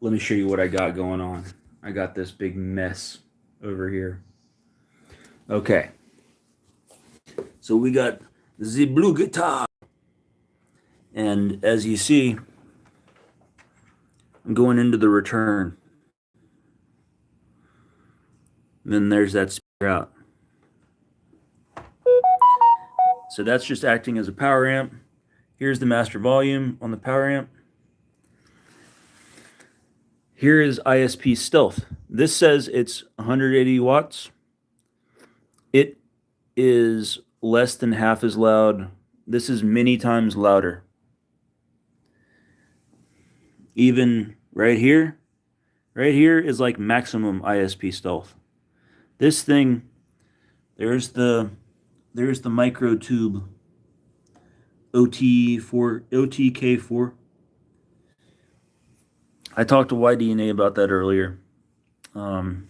let me show you what I got going on. I got this big mess over here. Okay, so we got the BluGuitar, and as you see, I'm going into the return. And then there's that speaker out. So that's just acting as a power amp. Here's the master volume on the power amp. Here is ISP Stealth. This says it's 180 watts. It is less than half as loud. This is many times louder. Even right here is like maximum ISP Stealth. This thing, there's the micro tube OTK4. I talked to YDNA about that earlier. And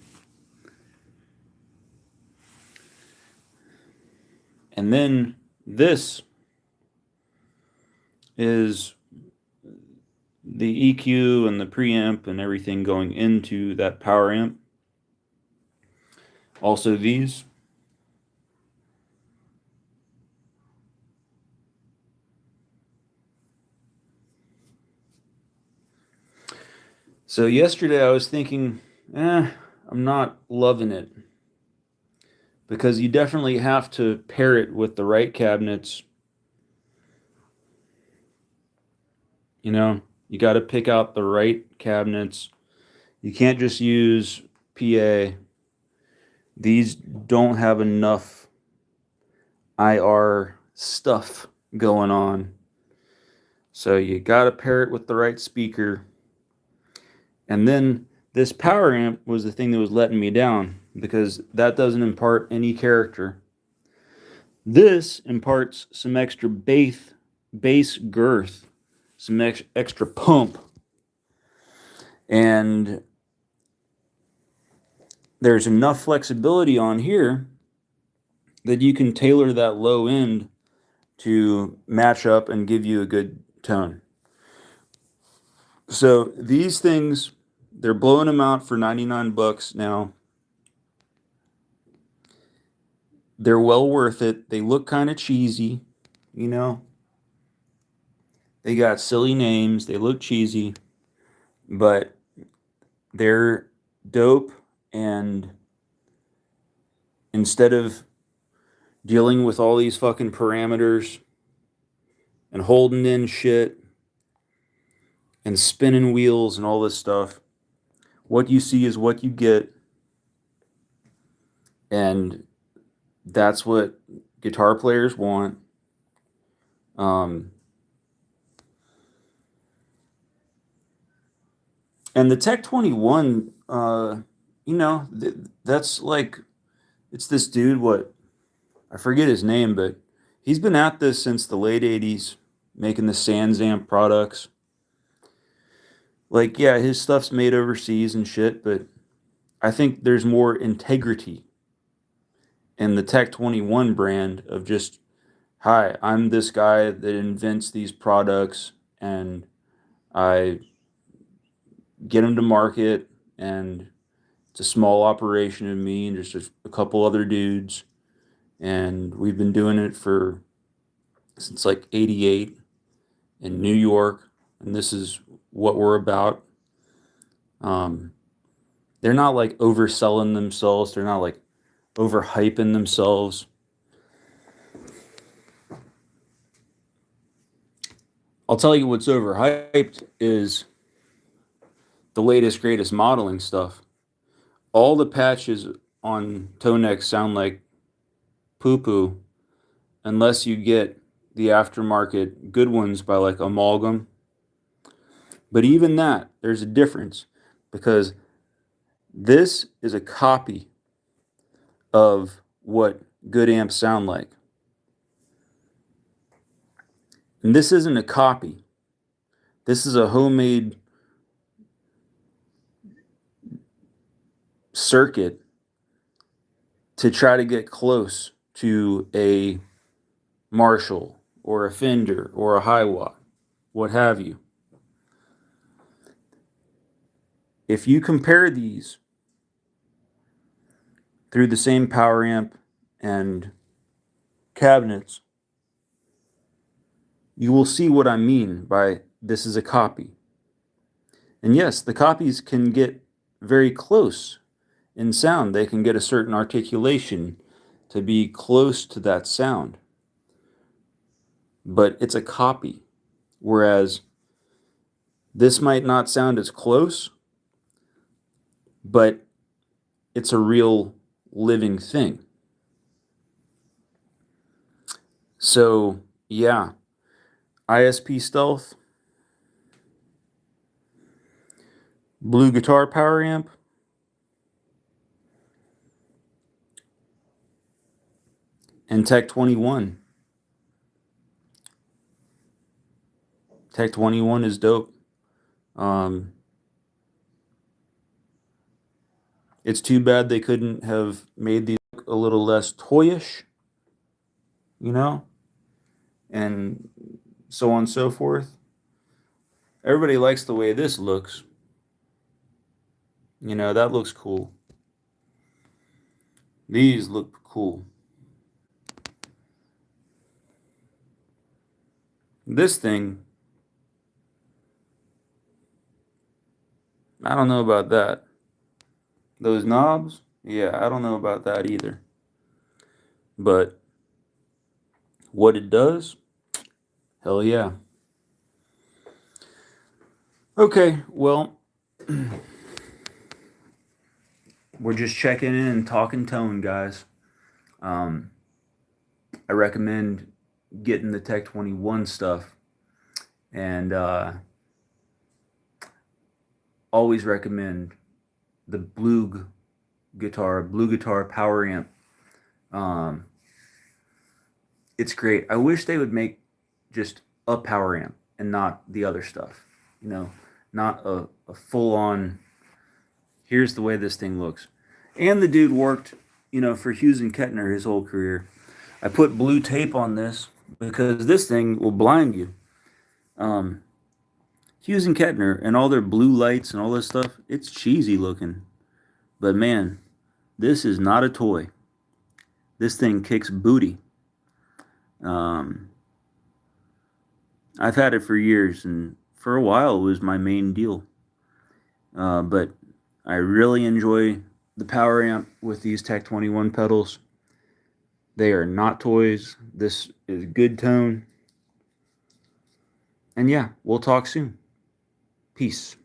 then this is the EQ and the preamp and everything going into that power amp. Also these. So yesterday I was thinking, I'm not loving it. Because you definitely have to pair it with the right cabinets. You know, you got to pick out the right cabinets. You can't just use PA. These don't have enough IR stuff going on. So you got to pair it with the right speaker. And then this power amp was the thing that was letting me down because that doesn't impart any character. This imparts some extra bass girth, some extra pump. And there's enough flexibility on here that you can tailor that low end to match up and give you a good tone. So these things, they're blowing them out for 99 bucks now. They're well worth it. They look kind of cheesy, you know. They got silly names. They look cheesy, but they're dope. And instead of dealing with all these fucking parameters and holding in shit and spinning wheels and all this stuff, what you see is what you get. And that's what guitar players want. And the Tech 21, that's like, it's this dude, I forget his name, but he's been at this since the late 80s, making the Sansamp products. Like, yeah, his stuff's made overseas and shit, but I think there's more integrity in the Tech 21 brand of just, hi, I'm this guy that invents these products and I get them to market, and it's a small operation of me and just a couple other dudes, and we've been doing it since like 88 in New York, and this is what we're about. They're not like overselling themselves, they're not like overhyping themselves. I'll tell you what's overhyped is the latest, greatest modeling stuff. All the patches on toe necks sound like poo-poo unless you get the aftermarket good ones by like Amalgam. But even that, there's a difference because this is a copy of what good amps sound like. And this isn't a copy. This is a homemade circuit to try to get close to a Marshall or a Fender or a Hiwatt, what have you. if you compare these through the same power amp and cabinets, you will see what I mean by this is a copy. And yes, the copies can get very close in sound. They can get a certain articulation to be close to that sound. But it's a copy. Whereas this might not sound as close, but it's a real living thing. So, yeah, ISP Stealth, BluGuitar power amp, and Tech 21. Tech 21 is dope. It's too bad they couldn't have made these look a little less toyish, you know, and so on and so forth. Everybody likes the way this looks. You know, that looks cool. These look cool. This thing, I don't know about that. Those knobs, yeah, I don't know about that either. But what it does, hell yeah. Okay, well, we're just checking in and talking tone, guys. I recommend getting the Tech 21 stuff, and always recommend the BluGuitar power amp. It's great. I wish they would make just a power amp and not the other stuff. You know, not a full-on, here's the way this thing looks. And the dude worked, you know, for Hughes and Kettner his whole career. I put blue tape on this because this thing will blind you. Hughes and Kettner and all their blue lights and all this stuff, it's cheesy looking. But man, this is not a toy. This thing kicks booty. I've had it for years, and for a while it was my main deal. But I really enjoy the power amp with these Tech 21 pedals. They are not toys. This is good tone. And yeah, we'll talk soon. Peace.